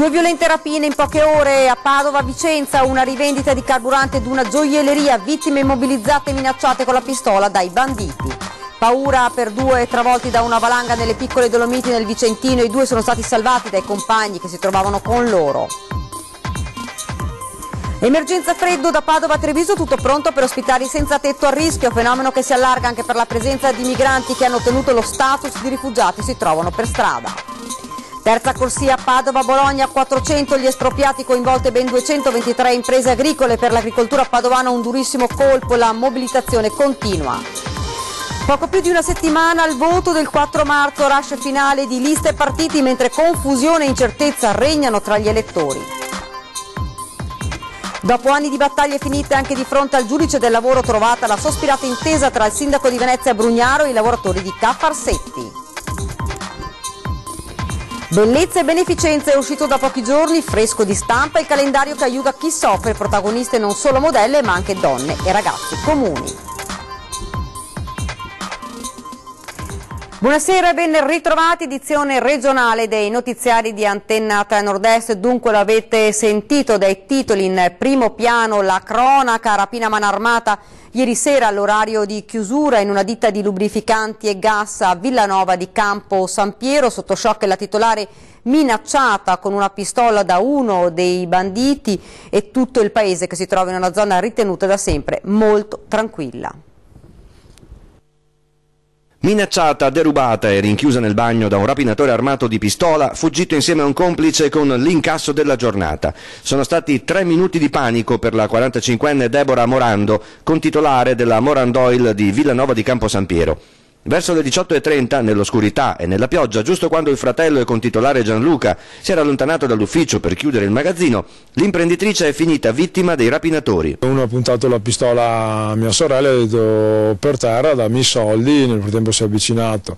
Due violente rapine in poche ore a Padova, Vicenza, una rivendita di carburante ad una gioielleria, vittime immobilizzate e minacciate con la pistola dai banditi. Paura per due travolti da una valanga nelle piccole Dolomiti nel Vicentino, i due sono stati salvati dai compagni che si trovavano con loro. Emergenza freddo da Padova a Treviso, tutto pronto per ospitare i senza tetto a rischio, fenomeno che si allarga anche per la presenza di migranti che hanno ottenuto lo status di rifugiati e si trovano per strada. Terza corsia Padova-Bologna, 400 gli espropriati, coinvolte ben 223 imprese agricole. Per l'agricoltura padovana un durissimo colpo, la mobilitazione continua. Poco più di una settimana al voto del 4 marzo, rush finale di liste e partiti, mentre confusione e incertezza regnano tra gli elettori. Dopo anni di battaglie finite anche di fronte al giudice del lavoro, trovata la sospirata intesa tra il sindaco di Venezia Brugnaro e i lavoratori di Ca' Farsetti. Bellezza e beneficenza è uscito da pochi giorni, fresco di stampa, il calendario che aiuta chi soffre, protagoniste non solo modelle ma anche donne e ragazzi comuni. Buonasera e ben ritrovati, edizione regionale dei notiziari di Antenna 3 Nord-Est. Dunque l'avete sentito dai titoli, in primo piano la cronaca, rapina a mano armata ieri sera all'orario di chiusura in una ditta di lubrificanti e gas a Villanova di Campo San Piero, sotto shock la titolare minacciata con una pistola da uno dei banditi e tutto il paese che si trova in una zona ritenuta da sempre molto tranquilla. Minacciata, derubata e rinchiusa nel bagno da un rapinatore armato di pistola, fuggito insieme a un complice con l'incasso della giornata. Sono stati 3 minuti di panico per la 45enne Deborah Morando, contitolare della Morandoil di Villanova di Campo San Piero. Verso le 18:30, nell'oscurità e nella pioggia, giusto quando il fratello e contitolare Gianluca si era allontanato dall'ufficio per chiudere il magazzino, l'imprenditrice è finita vittima dei rapinatori. Uno ha puntato la pistola a mia sorella e ha detto per terra dammi i soldi, nel frattempo si è avvicinato,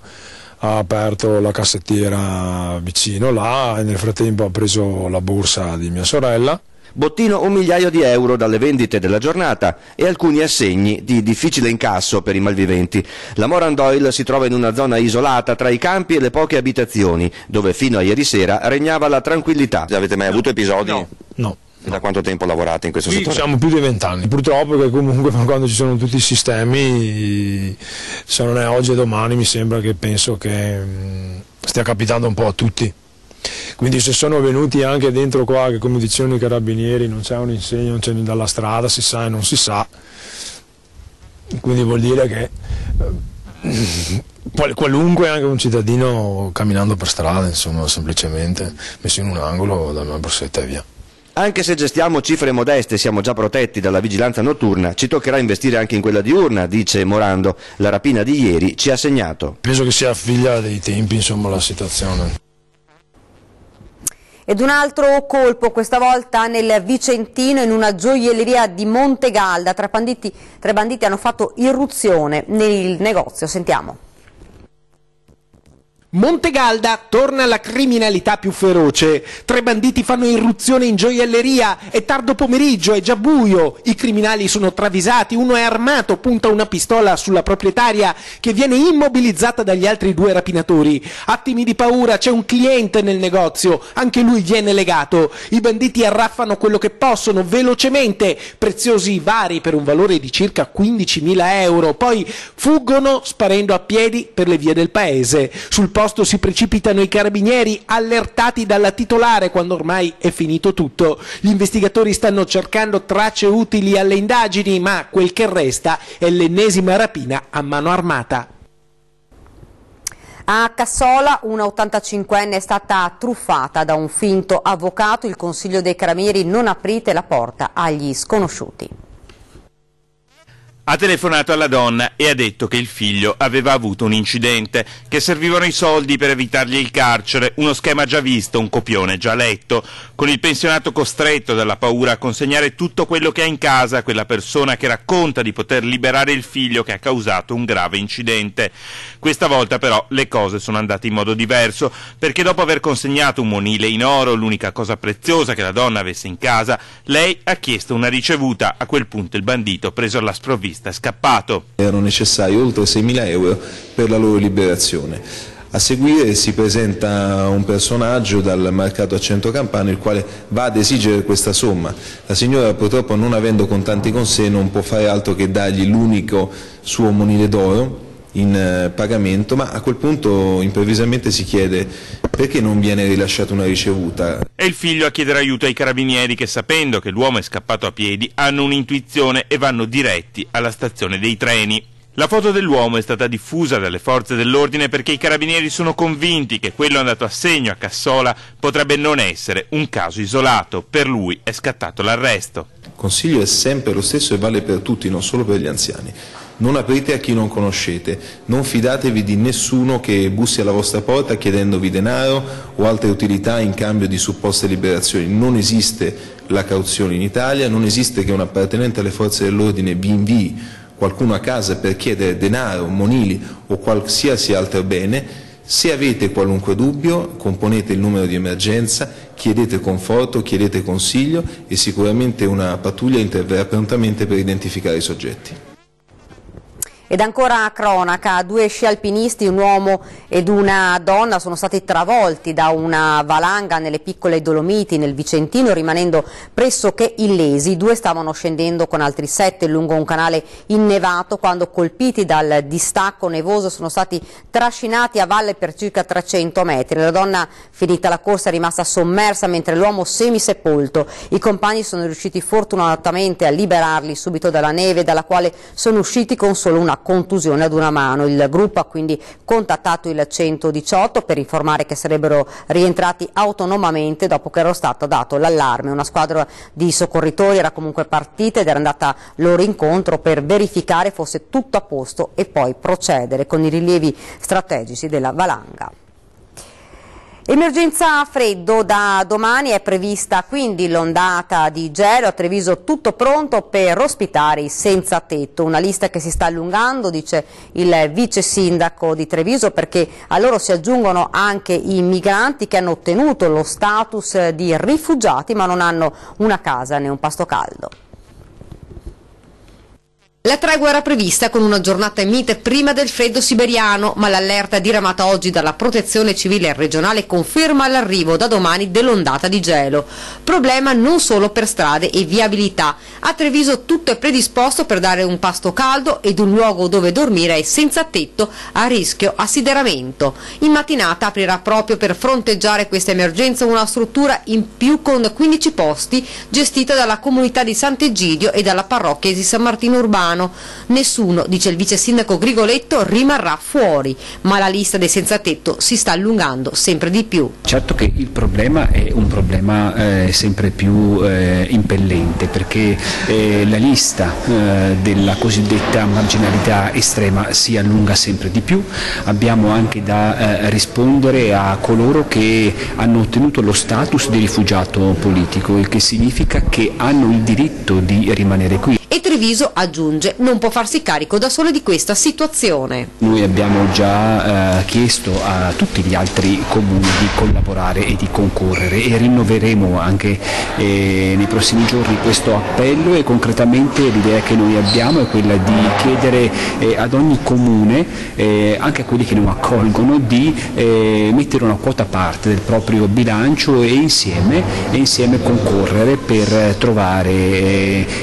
ha aperto la cassettiera vicino là e nel frattempo ha preso la borsa di mia sorella. Bottino €1.000.000 dalle vendite della giornata e alcuni assegni di difficile incasso per i malviventi. La Morandoil si trova in una zona isolata tra i campi e le poche abitazioni, dove fino a ieri sera regnava la tranquillità. Avete mai avuto episodi? No. E da quanto tempo lavorate in questo settore? Siamo più di 20 anni. Purtroppo che comunque quando ci sono tutti i sistemi, se non è oggi e domani, mi sembra che penso che stia capitando un po' a tutti. Quindi se sono venuti anche dentro qua, che come dicevano i carabinieri non c'è un insegno, non c'è niente dalla strada, si sa e non si sa, quindi vuol dire che qualunque, anche un cittadino camminando per strada, insomma, semplicemente messo in un angolo, dalla una borsetta e via. Anche se gestiamo cifre modeste e siamo già protetti dalla vigilanza notturna, ci toccherà investire anche in quella diurna, dice Morando. La rapina di ieri ci ha segnato. Penso che sia figlia dei tempi, insomma, la situazione. Ed un altro colpo, questa volta nel Vicentino, in una gioielleria di Montegalda. Tre banditi hanno fatto irruzione nel negozio. Sentiamo. Montegalda torna alla criminalità più feroce. 3 banditi fanno irruzione in gioielleria, è tardo pomeriggio, è già buio, i criminali sono travisati, uno è armato, punta una pistola sulla proprietaria che viene immobilizzata dagli altri 2 rapinatori. Attimi di paura, c'è un cliente nel negozio, anche lui viene legato. I banditi arraffano quello che possono velocemente, preziosi vari per un valore di circa 15.000 euro, poi fuggono sparendo a piedi per le vie del paese. Sul posto si precipitano i carabinieri, allertati dalla titolare quando ormai è finito tutto. Gli investigatori stanno cercando tracce utili alle indagini, ma quel che resta è l'ennesima rapina a mano armata. A Cassola una 85enne è stata truffata da un finto avvocato. Il consiglio dei carabinieri: non aprite la porta agli sconosciuti. Ha telefonato alla donna e ha detto che il figlio aveva avuto un incidente, che servivano i soldi per evitargli il carcere, uno schema già visto, un copione già letto, con il pensionato costretto dalla paura a consegnare tutto quello che ha in casa a quella persona che racconta di poter liberare il figlio che ha causato un grave incidente. Questa volta però le cose sono andate in modo diverso, perché dopo aver consegnato un monile in oro, l'unica cosa preziosa che la donna avesse in casa, lei ha chiesto una ricevuta. A quel punto il bandito, preso alla sprovvista, è scappato. Erano necessari oltre 6.000 euro per la loro liberazione. A seguire si presenta un personaggio dal mercato a Centrocampano, il quale va ad esigere questa somma. La signora, purtroppo, non avendo contanti con sé, non può fare altro che dargli l'unico suo monile d'oro in pagamento, ma a quel punto improvvisamente si chiede perché non viene rilasciata una ricevuta. È il figlio a chiedere aiuto ai carabinieri che, sapendo che l'uomo è scappato a piedi, hanno un'intuizione e vanno diretti alla stazione dei treni. La foto dell'uomo è stata diffusa dalle forze dell'ordine perché i carabinieri sono convinti che quello andato a segno a Cassola potrebbe non essere un caso isolato. Per lui è scattato l'arresto. Il consiglio è sempre lo stesso e vale per tutti, non solo per gli anziani. Non aprite a chi non conoscete, non fidatevi di nessuno che bussi alla vostra porta chiedendovi denaro o altre utilità in cambio di supposte liberazioni. Non esiste la cauzione in Italia, non esiste che un appartenente alle forze dell'ordine vi invii qualcuno a casa per chiedere denaro, monili o qualsiasi altro bene. Se avete qualunque dubbio, componete il numero di emergenza, chiedete conforto, chiedete consiglio e sicuramente una pattuglia interverrà prontamente per identificare i soggetti. Ed ancora cronaca, 2 sci alpinisti, un uomo ed una donna, sono stati travolti da una valanga nelle piccole Dolomiti nel Vicentino, rimanendo pressoché illesi. I 2 stavano scendendo con altri 7 lungo un canale innevato quando, colpiti dal distacco nevoso, sono stati trascinati a valle per circa 300 metri. La donna, finita la corsa, è rimasta sommersa mentre l'uomo semisepolto. I compagni sono riusciti fortunatamente a liberarli subito dalla neve, dalla quale sono usciti con solo una contusione ad una mano. Il gruppo ha quindi contattato il 118 per informare che sarebbero rientrati autonomamente dopo che era stato dato l'allarme. Una squadra di soccorritori era comunque partita ed era andata loro incontro per verificare fosse tutto a posto e poi procedere con i rilievi strategici della valanga. Emergenza freddo, da domani è prevista quindi l'ondata di gelo. A Treviso tutto pronto per ospitare i senza tetto, una lista che si sta allungando, dice il vice sindaco di Treviso, perché a loro si aggiungono anche i migranti che hanno ottenuto lo status di rifugiati ma non hanno una casa né un pasto caldo. La tregua era prevista con una giornata mite prima del freddo siberiano, ma l'allerta diramata oggi dalla Protezione Civile regionale conferma l'arrivo da domani dell'ondata di gelo. Problema non solo per strade e viabilità. A Treviso tutto è predisposto per dare un pasto caldo ed un luogo dove dormire ai senza tetto a rischio assideramento. In mattinata aprirà proprio per fronteggiare questa emergenza una struttura in più con 15 posti gestita dalla comunità di Sant'Egidio e dalla parrocchia di San Martino Urbano. Nessuno, dice il vice sindaco Grigoletto, rimarrà fuori, ma la lista dei senza tetto si sta allungando sempre di più. Certo che il problema è un problema sempre più impellente, perché la lista della cosiddetta marginalità estrema si allunga sempre di più. Abbiamo anche da rispondere a coloro che hanno ottenuto lo status di rifugiato politico, il che significa che hanno il diritto di rimanere qui. E Treviso, aggiunge, non può farsi carico da solo di questa situazione. Noi abbiamo già chiesto a tutti gli altri comuni di collaborare e di concorrere e rinnoveremo anche nei prossimi giorni questo appello, e concretamente l'idea che noi abbiamo è quella di chiedere ad ogni comune, anche a quelli che non accolgono, di mettere una quota a parte del proprio bilancio e insieme concorrere per trovare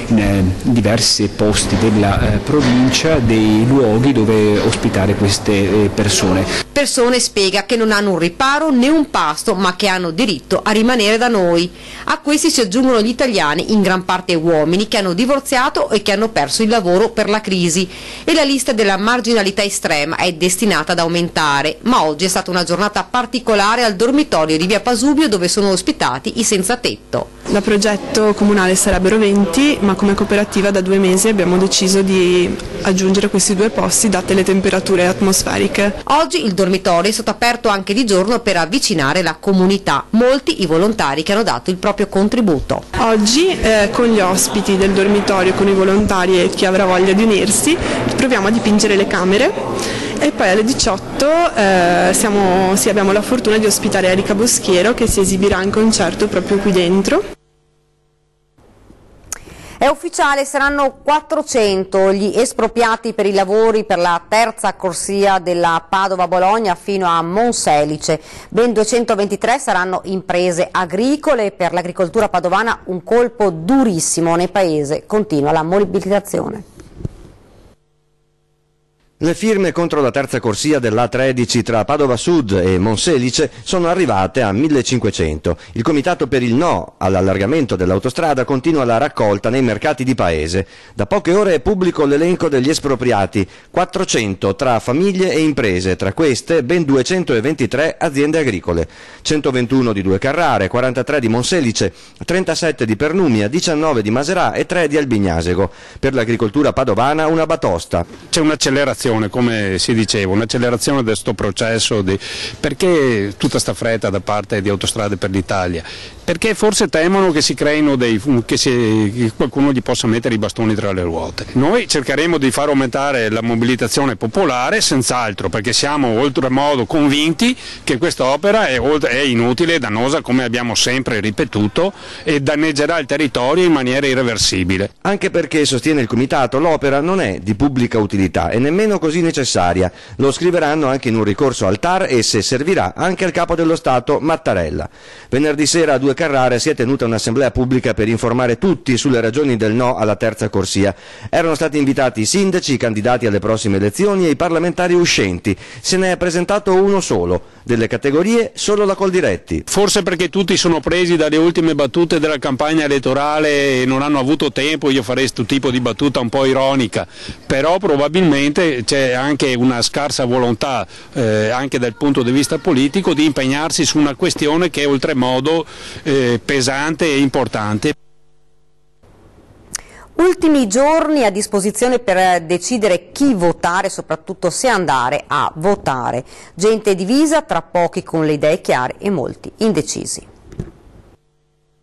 in diversi posti della provincia dei luoghi dove ospitare queste persone. Persone, spiega, che non hanno un riparo né un pasto, ma che hanno diritto a rimanere da noi. A questi si aggiungono gli italiani, in gran parte uomini, che hanno divorziato e che hanno perso il lavoro per la crisi. E la lista della marginalità estrema è destinata ad aumentare, ma oggi è stata una giornata particolare al dormitorio di via Pasubio, dove sono ospitati i senza tetto. Da progetto comunale sarebbero 20, ma come cooperativa da 2 mesi abbiamo deciso di aggiungere questi 2 posti date le temperature atmosferiche. Oggi il dormitorio è stato aperto anche di giorno per avvicinare la comunità. Molti i volontari che hanno dato il proprio contributo. Oggi con gli ospiti del dormitorio, con i volontari e chi avrà voglia di unirsi, proviamo a dipingere le camere. E poi alle 18 abbiamo la fortuna di ospitare Erika Boschiero, che si esibirà in concerto proprio qui dentro. È ufficiale, saranno 400 gli espropriati per i lavori per la terza corsia della Padova-Bologna fino a Monselice. Ben 223 saranno imprese agricole. Per l'agricoltura padovana un colpo durissimo. Nel paese continua la mobilitazione. Le firme contro la terza corsia dell'A13 tra Padova Sud e Monselice sono arrivate a 1500. Il comitato per il no all'allargamento dell'autostrada continua la raccolta nei mercati di paese. Da poche ore è pubblico l'elenco degli espropriati, 400 tra famiglie e imprese, tra queste ben 223 aziende agricole, 121 di Due Carrare, 43 di Monselice, 37 di Pernumia, 19 di Maserà e 3 di Albignasego. Per l'agricoltura padovana una batosta. C'è un'accelerazione, come si diceva, un'accelerazione di questo processo, perché tutta sta fretta da parte di Autostrade per l'Italia? Perché forse temono che si creino che qualcuno gli possa mettere i bastoni tra le ruote. Noi cercheremo di far aumentare la mobilitazione popolare, senz'altro, perché siamo oltremodo convinti che quest'opera è inutile e dannosa, come abbiamo sempre ripetuto, e danneggerà il territorio in maniera irreversibile. Anche perché, sostiene il comitato, l'opera non è di pubblica utilità e nemmeno così necessaria. Lo scriveranno anche in un ricorso al TAR e se servirà anche al capo dello Stato Mattarella. Venerdì sera a Due Carrare si è tenuta un'assemblea pubblica per informare tutti sulle ragioni del no alla terza corsia. Erano stati invitati i sindaci, i candidati alle prossime elezioni e i parlamentari uscenti. Se ne è presentato uno solo. Delle categorie solo la Coldiretti. Forse perché tutti sono presi dalle ultime battute della campagna elettorale e non hanno avuto tempo, io farei questo tipo di battuta un po' ironica, però probabilmente c'è anche una scarsa volontà anche dal punto di vista politico di impegnarsi su una questione che è oltremodo pesante e importante. Ultimi giorni a disposizione per decidere chi votare, soprattutto se andare a votare. Gente divisa, tra pochi con le idee chiare e molti indecisi.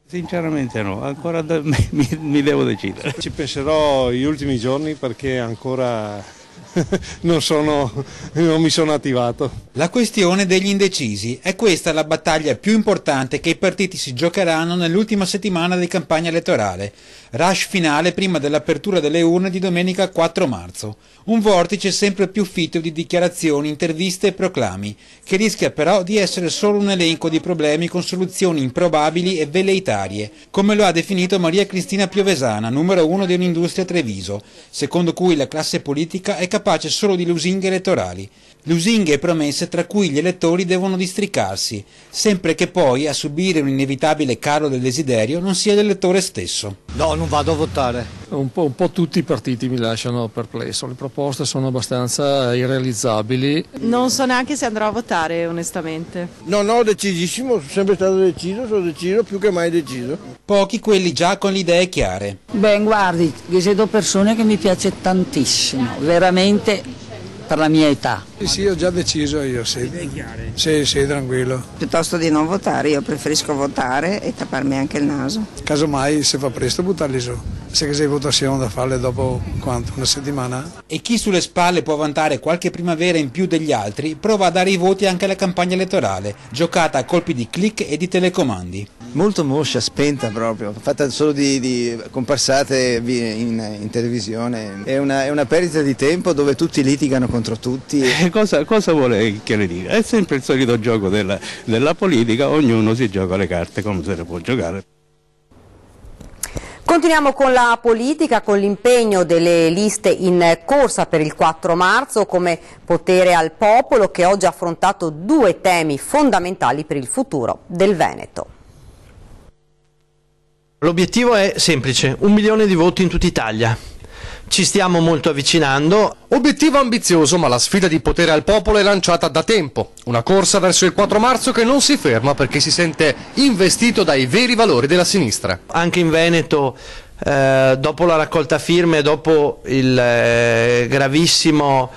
Sinceramente no, ancora mi devo decidere. Ci penserò gli ultimi giorni perché ancora non mi sono attivato. La questione degli indecisi è questa la battaglia più importante che i partiti si giocheranno nell'ultima settimana di campagna elettorale. Rush finale prima dell'apertura delle urne di domenica 4 marzo. Un vortice sempre più fitto di dichiarazioni, interviste e proclami, che rischia però di essere solo un elenco di problemi con soluzioni improbabili e veleitarie, come lo ha definito Maria Cristina Piovesana, numero 1 di Un'Industria Treviso, secondo cui la classe politica è capace solo di lusinghe elettorali. Lusinghe e promesse tra cui gli elettori devono districarsi, sempre che poi a subire un inevitabile calo del desiderio non sia l'elettore stesso. No, non vado a votare. Un po' tutti i partiti mi lasciano perplesso, le proposte sono abbastanza irrealizzabili. Non so neanche se andrò a votare, onestamente. No, decisissimo, sono sempre stato deciso, sono deciso, più che mai deciso. Pochi quelli già con le idee chiare. Ben guardi, io vedo persone che mi piace tantissimo, veramente per la mia età. Sì, ho già deciso io, sì, tranquillo. Piuttosto di non votare, io preferisco votare e tapparmi anche il naso. Casomai, se fa presto, buttarli su. Se che sei votazione da farle dopo quanto? Una settimana? E chi sulle spalle può vantare qualche primavera in più degli altri, prova a dare i voti anche alla campagna elettorale, giocata a colpi di click e di telecomandi. Molto moscia, spenta proprio, fatta solo di comparsate in televisione. È una perdita di tempo dove tutti litigano contro tutti. Cosa vuole che le dica? È sempre il solito gioco della politica, ognuno si gioca le carte come se le può giocare. Continuiamo con la politica, con l'impegno delle liste in corsa per il 4 marzo come Potere al Popolo, che oggi ha affrontato due temi fondamentali per il futuro del Veneto. L'obiettivo è semplice, 1 milione di voti in tutta Italia. Ci stiamo molto avvicinando. Obiettivo ambizioso, ma la sfida di Potere al Popolo è lanciata da tempo. Una corsa verso il 4 marzo che non si ferma perché si sente investito dai veri valori della sinistra. Anche in Veneto, dopo la raccolta firme, dopo il gravissimo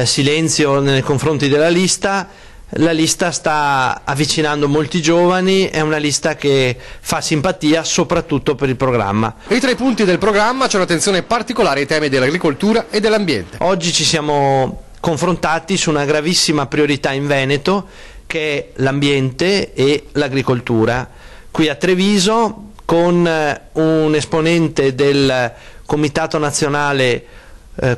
silenzio nei confronti della lista, la lista sta avvicinando molti giovani, è una lista che fa simpatia soprattutto per il programma. E tra i punti del programma c'è un'attenzione particolare ai temi dell'agricoltura e dell'ambiente. Oggi ci siamo confrontati su una gravissima priorità in Veneto che è l'ambiente e l'agricoltura. Qui a Treviso, con un esponente del Comitato Nazionale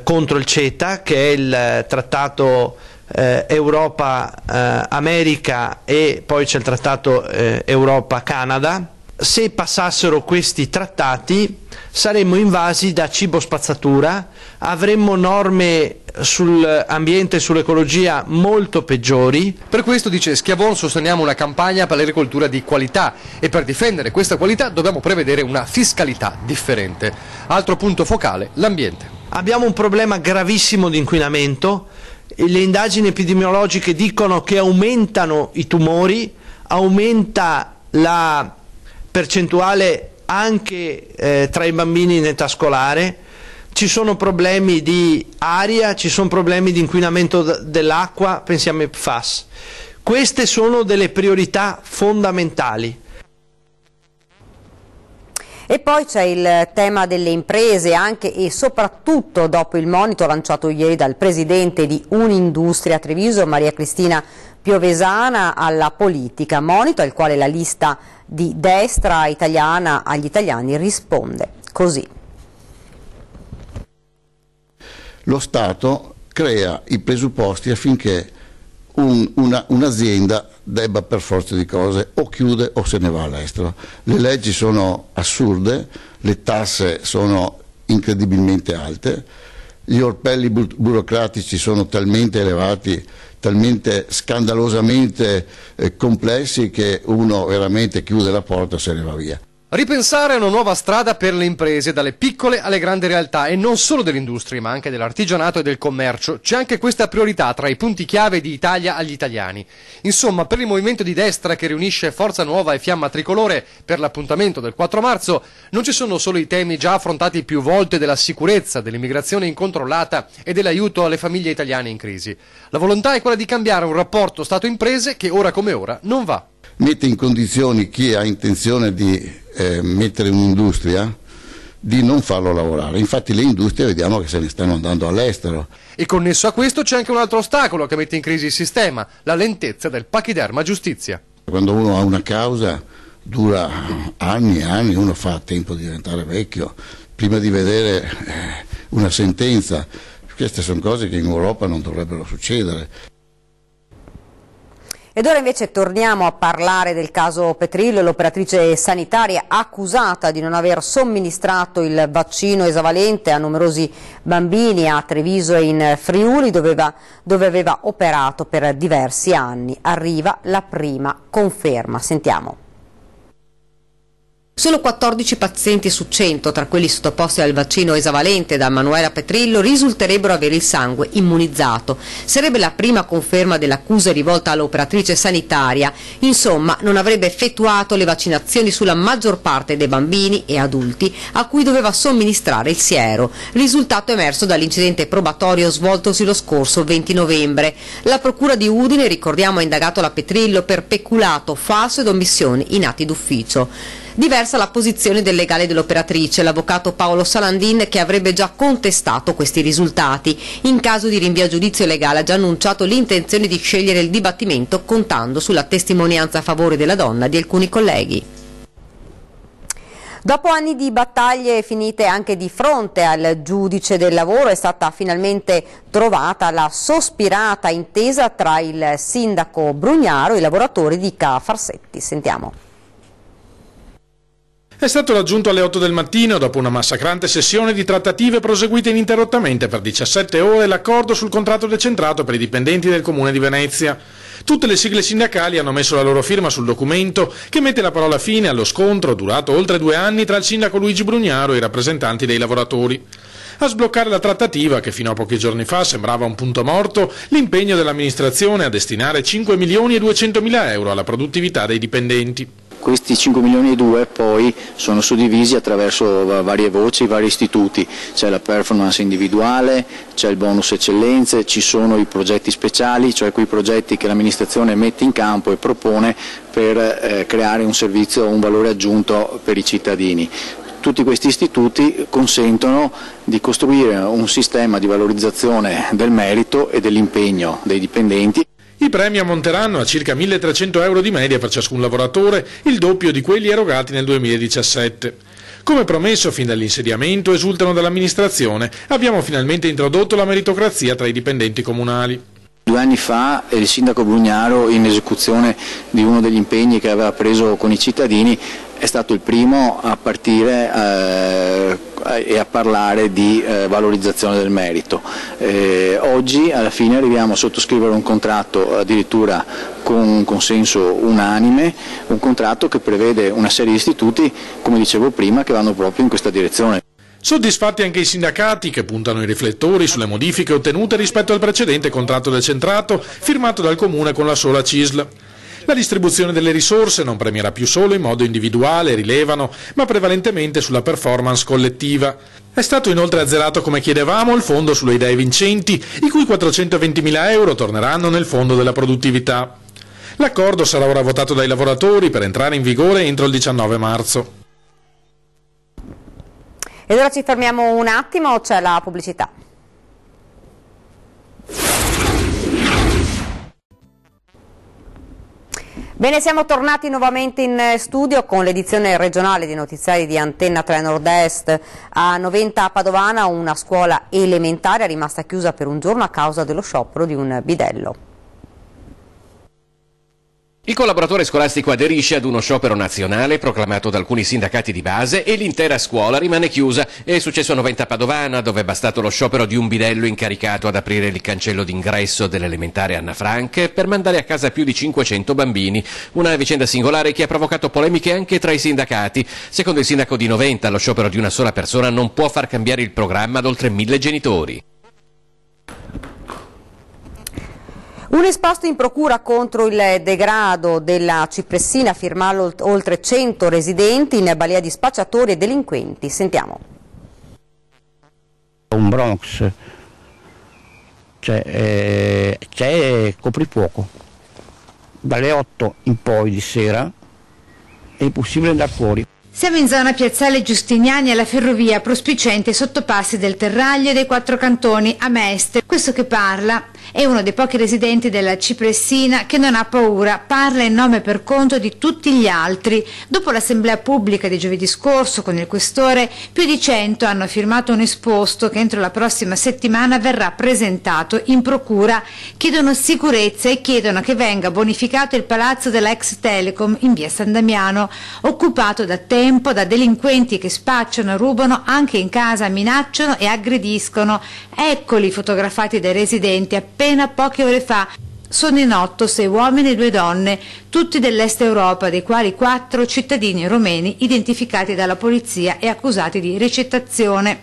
contro il CETA, che è il trattato Europa-America, e poi c'è il trattato Europa-Canada. Se passassero questi trattati saremmo invasi da cibo spazzatura, avremmo norme sull'ambiente e sull'ecologia molto peggiori. Per questo, dice Schiavon, sosteniamo una campagna per l'agricoltura di qualità e per difendere questa qualità dobbiamo prevedere una fiscalità differente. Altro punto focale, l'ambiente. Abbiamo un problema gravissimo di inquinamento, le indagini epidemiologiche dicono che aumentano i tumori, aumenta la percentuale anche tra i bambini in età scolare, ci sono problemi di aria, ci sono problemi di inquinamento dell'acqua, pensiamo ai PFAS. Queste sono delle priorità fondamentali. E poi c'è il tema delle imprese, anche e soprattutto dopo il monito lanciato ieri dal presidente di Unindustria Treviso, Maria Cristina Piovesana, alla politica, monito al quale la lista di destra italiana agli italiani risponde così. Lo Stato crea i presupposti affinché un'azienda debba per forza di cose o chiude o se ne va all'estero. Le leggi sono assurde, le tasse sono incredibilmente alte, gli orpelli burocratici sono talmente elevati, talmente scandalosamente complessi che uno veramente chiude la porta e se ne va via. Ripensare a una nuova strada per le imprese, dalle piccole alle grandi realtà, e non solo dell'industria ma anche dell'artigianato e del commercio. C'è anche questa priorità tra i punti chiave di Italia agli italiani. Insomma, per il movimento di destra che riunisce Forza Nuova e Fiamma Tricolore per l'appuntamento del 4 marzo, non ci sono solo i temi già affrontati più volte della sicurezza, dell'immigrazione incontrollata e dell'aiuto alle famiglie italiane in crisi. La volontà è quella di cambiare un rapporto Stato-imprese che ora come ora non va. Mette in condizioni chi ha intenzione di mettere un'industria di non farlo lavorare. Infatti le industrie vediamo che se ne stanno andando all'estero. E connesso a questo c'è anche un altro ostacolo che mette in crisi il sistema, la lentezza del pachiderma giustizia. Quando uno ha una causa dura anni e anni, uno fa a tempo di diventare vecchio, prima di vedere una sentenza. Queste sono cose che in Europa non dovrebbero succedere. Ed ora invece torniamo a parlare del caso Petrillo, l'operatrice sanitaria accusata di non aver somministrato il vaccino esavalente a numerosi bambini a Treviso e in Friuli, dove aveva operato per diversi anni. Arriva la prima conferma, sentiamo. Solo 14 pazienti su 100, tra quelli sottoposti al vaccino esavalente da Manuela Petrillo, risulterebbero avere il sangue immunizzato. Sarebbe la prima conferma dell'accusa rivolta all'operatrice sanitaria. Insomma, non avrebbe effettuato le vaccinazioni sulla maggior parte dei bambini e adulti a cui doveva somministrare il siero. Risultato emerso dall'incidente probatorio svoltosi lo scorso 20 novembre. La procura di Udine, ricordiamo, ha indagato la Petrillo per peculato, falso ed omissioni in atti d'ufficio. Diversa la posizione del legale dell'operatrice, l'avvocato Paolo Salandin, che avrebbe già contestato questi risultati. In caso di rinvio a giudizio legale ha già annunciato l'intenzione di scegliere il dibattimento contando sulla testimonianza a favore della donna di alcuni colleghi. Dopo anni di battaglie finite anche di fronte al giudice del lavoro, è stata finalmente trovata la sospirata intesa tra il sindaco Brugnaro e i lavoratori di Ca Farsetti. Sentiamo. È stato raggiunto alle 8 del mattino, dopo una massacrante sessione di trattative proseguite ininterrottamente per 17 ore, l'accordo sul contratto decentrato per i dipendenti del Comune di Venezia. Tutte le sigle sindacali hanno messo la loro firma sul documento che mette la parola fine allo scontro durato oltre 2 anni tra il sindaco Luigi Brugnaro e i rappresentanti dei lavoratori. A sbloccare la trattativa, che fino a pochi giorni fa sembrava un punto morto, l'impegno dell'amministrazione a destinare 5.200.000 euro alla produttività dei dipendenti. Questi 5 milioni e 2 poi sono suddivisi attraverso varie voci, vari istituti, c'è la performance individuale, c'è il bonus eccellenze, ci sono i progetti speciali, cioè quei progetti che l'amministrazione mette in campo e propone per creare un servizio, un valore aggiunto per i cittadini. Tutti questi istituti consentono di costruire un sistema di valorizzazione del merito e dell'impegno dei dipendenti. I premi ammonteranno a circa 1.300 euro di media per ciascun lavoratore, il doppio di quelli erogati nel 2017. Come promesso fin dall'insediamento, esultano dall'amministrazione, abbiamo finalmente introdotto la meritocrazia tra i dipendenti comunali. 2 anni fa il sindaco Brugnaro, in esecuzione di uno degli impegni che aveva preso con i cittadini, è stato il primo a partire e a parlare di valorizzazione del merito. Oggi alla fine arriviamo a sottoscrivere un contratto addirittura con un consenso unanime, un contratto che prevede una serie di istituti, come dicevo prima, che vanno proprio in questa direzione. Soddisfatti anche i sindacati che puntano i riflettori sulle modifiche ottenute rispetto al precedente contratto decentrato firmato dal Comune con la sola CISL. La distribuzione delle risorse non premierà più solo in modo individuale, rilevano, ma prevalentemente sulla performance collettiva. È stato inoltre azzerato, come chiedevamo, il fondo sulle idee vincenti, i cui 420.000 euro torneranno nel fondo della produttività. L'accordo sarà ora votato dai lavoratori per entrare in vigore entro il 19 marzo. Ed ora ci fermiamo un attimo, c'è la pubblicità. Bene, siamo tornati nuovamente in studio con l'edizione regionale di notiziari di Antenna 3 Nord-Est. A Noventa a Padovana una scuola elementare è rimasta chiusa per un giorno a causa dello sciopero di un bidello. Il collaboratore scolastico aderisce ad uno sciopero nazionale proclamato da alcuni sindacati di base e l'intera scuola rimane chiusa. È successo a Noventa Padovana, dove è bastato lo sciopero di un bidello incaricato ad aprire il cancello d'ingresso dell'elementare Anna Frank per mandare a casa più di 500 bambini. Una vicenda singolare che ha provocato polemiche anche tra i sindacati. Secondo il sindaco di Noventa, lo sciopero di una sola persona non può far cambiare il programma ad oltre 1000 genitori. Un esposto in procura contro il degrado della Cipressina, firmato oltre 100 residenti in balia di spacciatori e delinquenti. Sentiamo. Un Bronx, c'è coprifuoco, dalle 8 in poi di sera è impossibile andare fuori. Siamo in zona Piazzale Giustiniani alla ferrovia prospiciente sottopassi del Terraglio e dei Quattro Cantoni a Mestre. Questo che parla è uno dei pochi residenti della Cipressina che non ha paura, parla in nome e per conto di tutti gli altri. Dopo l'assemblea pubblica di giovedì scorso con il questore, più di 100 hanno firmato un esposto che entro la prossima settimana verrà presentato in procura. Chiedono sicurezza e chiedono che venga bonificato il palazzo della ex Telecom in via San Damiano, occupato da tempo da delinquenti che spacciano, rubano, anche in casa minacciano e aggrediscono. Eccoli fotografati dai residenti appena poche ore fa. Sono in 8, 6 uomini e 2 donne, tutti dell'est Europa, dei quali 4 cittadini romeni identificati dalla polizia e accusati di ricettazione.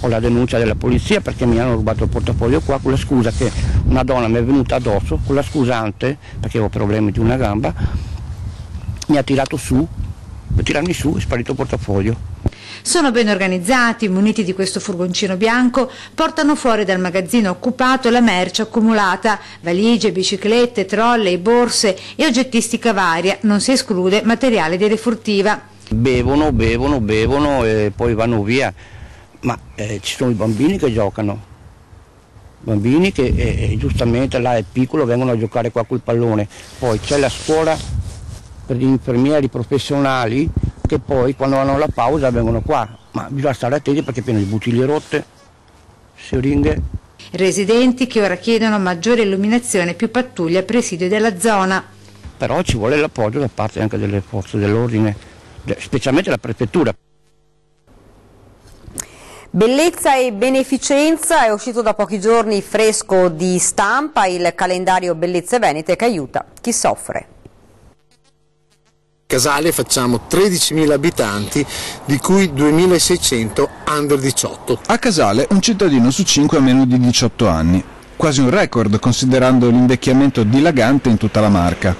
Ho la denuncia della polizia perché mi hanno rubato il portafoglio qua con la scusa che una donna mi è venuta addosso, con la scusante, perché avevo problemi di una gamba, mi ha tirato su. Per tirarmi su è sparito il portafoglio. Sono ben organizzati, muniti di questo furgoncino bianco, portano fuori dal magazzino occupato la merce accumulata, valigie, biciclette, trolley, borse e oggettistica varia, non si esclude materiale di refurtiva. Bevono e poi vanno via, ma ci sono i bambini che giocano, bambini che giustamente là è piccolo vengono a giocare qua col pallone, poi c'è la scuola per gli infermieri professionali che poi quando vanno alla pausa vengono qua, ma bisogna stare attenti perché è pieno di bottiglie rotte, siringhe. Residenti che ora chiedono maggiore illuminazione e più pattuglie a presidio della zona. Però ci vuole l'appoggio da parte anche delle forze dell'ordine, specialmente la prefettura. Bellezza e beneficenza, è uscito da pochi giorni fresco di stampa il calendario Bellezze Venete che aiuta chi soffre. Casale facciamo 13.000 abitanti, di cui 2.600 under 18. A Casale un cittadino su 5 ha meno di 18 anni, quasi un record considerando l'invecchiamento dilagante in tutta la Marca.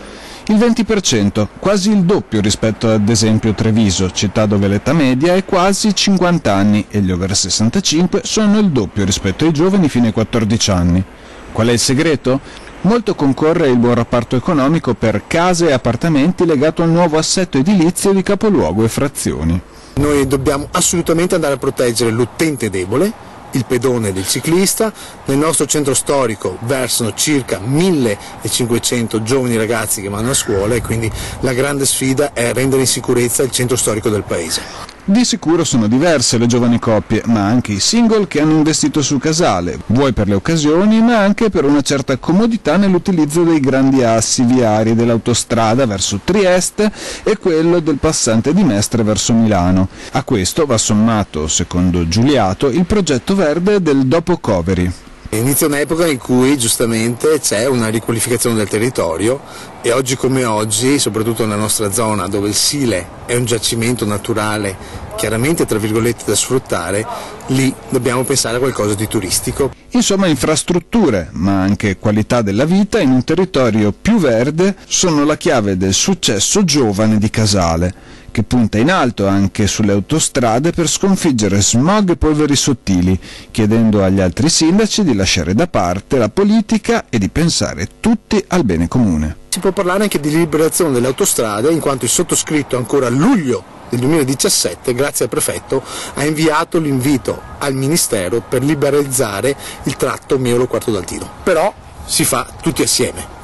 Il 20%, quasi il doppio rispetto ad esempio Treviso, città dove l'età media è quasi 50 anni e gli over 65 sono il doppio rispetto ai giovani fino ai 14 anni. Qual è il segreto? Molto concorre il buon rapporto economico per case e appartamenti legato al nuovo assetto edilizio di capoluogo e frazioni. Noi dobbiamo assolutamente andare a proteggere l'utente debole, il pedone ed il ciclista. Nel nostro centro storico versano circa 1500 giovani ragazzi che vanno a scuola e quindi la grande sfida è rendere in sicurezza il centro storico del paese. Di sicuro sono diverse le giovani coppie, ma anche i single che hanno investito sul Casale, vuoi per le occasioni, ma anche per una certa comodità nell'utilizzo dei grandi assi viari dell'autostrada verso Trieste e quello del passante di Mestre verso Milano. A questo va sommato, secondo Giuliato, il progetto verde del dopo Coveri. Inizia un'epoca in cui giustamente c'è una riqualificazione del territorio e oggi come oggi, soprattutto nella nostra zona dove il Sile è un giacimento naturale chiaramente tra virgolette da sfruttare, lì dobbiamo pensare a qualcosa di turistico. Insomma, infrastrutture, ma anche qualità della vita in un territorio più verde sono la chiave del successo giovane di Casale, che punta in alto anche sulle autostrade per sconfiggere smog e polveri sottili, chiedendo agli altri sindaci di lasciare da parte la politica e di pensare tutti al bene comune. Si può parlare anche di liberazione delle autostrade, in quanto il sottoscritto ancora a luglio del 2017, grazie al prefetto, ha inviato l'invito al Ministero per liberalizzare il tratto Miolo-Quarto d'Altino. Però si fa tutti assieme.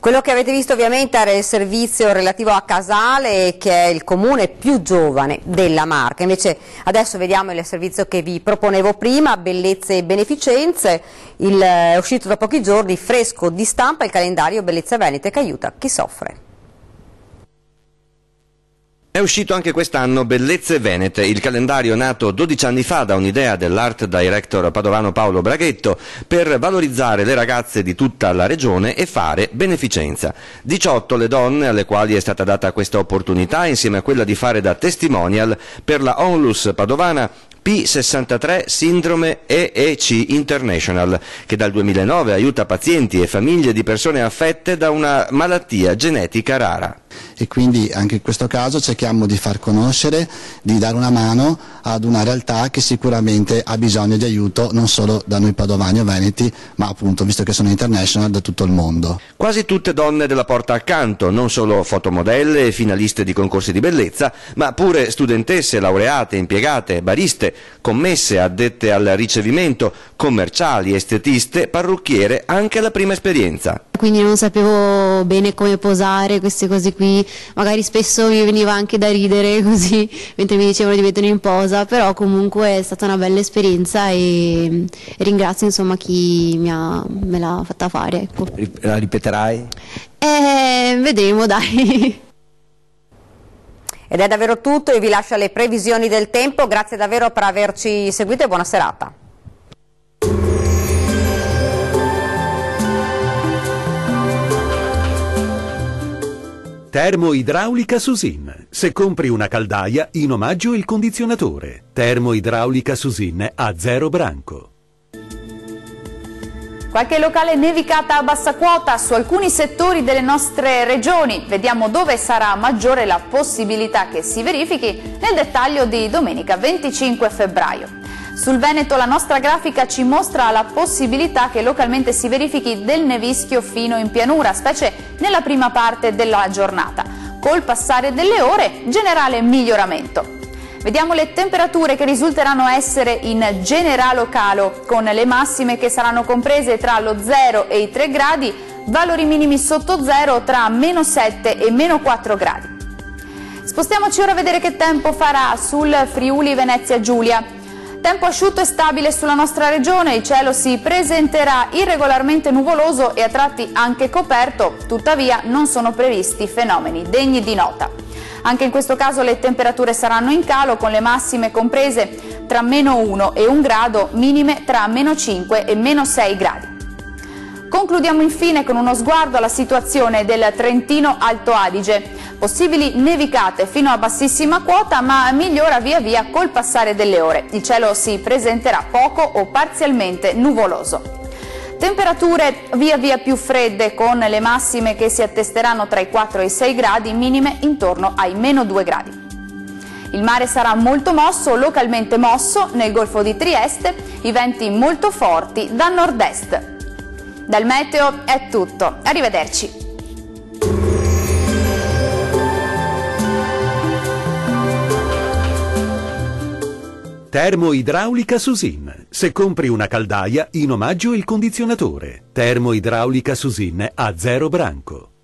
Quello che avete visto ovviamente era il servizio relativo a Casale, che è il comune più giovane della Marca. Invece adesso vediamo il servizio che vi proponevo prima, Bellezze e Beneficenze. È uscito da pochi giorni, fresco di stampa, il calendario Bellezze Venete che aiuta chi soffre. È uscito anche quest'anno Bellezze Venete, il calendario nato 12 anni fa da un'idea dell'art director padovano Paolo Braghetto per valorizzare le ragazze di tutta la regione e fare beneficenza. 18 le donne alle quali è stata data questa opportunità, insieme a quella di fare da testimonial per la Onlus padovana P63 Sindrome EEC International, che dal 2009 aiuta pazienti e famiglie di persone affette da una malattia genetica rara. E quindi anche in questo caso cerchiamo di far conoscere, di dare una mano ad una realtà che sicuramente ha bisogno di aiuto non solo da noi padovani o veneti, ma appunto, visto che sono international, da tutto il mondo. Quasi tutte donne della porta accanto, non solo fotomodelle e finaliste di concorsi di bellezza, ma pure studentesse, laureate, impiegate, bariste, commesse, addette al ricevimento, commerciali, estetiste, parrucchiere, anche la prima esperienza. Quindi non sapevo bene come posare, queste cose qui, magari spesso mi veniva anche da ridere così mentre mi dicevano di mettere in posa, però comunque è stata una bella esperienza e ringrazio insomma chi me l'ha fatta fare. Ecco. La ripeterai? Vedremo, dai. Ed è davvero tutto, io vi lascio alle previsioni del tempo, grazie davvero per averci seguito e buona serata. Termoidraulica Susin. Se compri una caldaia, in omaggio il condizionatore. Termoidraulica Susin a 0 branco. Qualche locale nevicata a bassa quota su alcuni settori delle nostre regioni. Vediamo dove sarà maggiore la possibilità che si verifichi nel dettaglio di domenica 25 febbraio. Sul Veneto la nostra grafica ci mostra la possibilità che localmente si verifichi del nevischio fino in pianura, specie nella prima parte della giornata. Col passare delle ore, generale miglioramento. Vediamo le temperature che risulteranno essere in generale calo, con le massime che saranno comprese tra lo 0 e i 3 gradi, valori minimi sotto 0 tra meno 7 e meno 4 gradi. Spostiamoci ora a vedere che tempo farà sul Friuli Venezia Giulia. Tempo asciutto e stabile sulla nostra regione, il cielo si presenterà irregolarmente nuvoloso e a tratti anche coperto, tuttavia non sono previsti fenomeni degni di nota. Anche in questo caso le temperature saranno in calo, con le massime comprese tra meno 1 e 1 grado, minime tra meno 5 e meno 6 gradi. Concludiamo infine con uno sguardo alla situazione del Trentino Alto Adige. Possibili nevicate fino a bassissima quota, ma migliora via via col passare delle ore. Il cielo si presenterà poco o parzialmente nuvoloso. Temperature via via più fredde, con le massime che si attesteranno tra i 4 e i 6 gradi, minime intorno ai meno 2 gradi. Il mare sarà molto mosso, localmente mosso, nel Golfo di Trieste, i venti molto forti da nord-est. Dal meteo è tutto, arrivederci. Termoidraulica Susin. Se compri una caldaia, in omaggio il condizionatore. Termoidraulica Susin a 0 branco.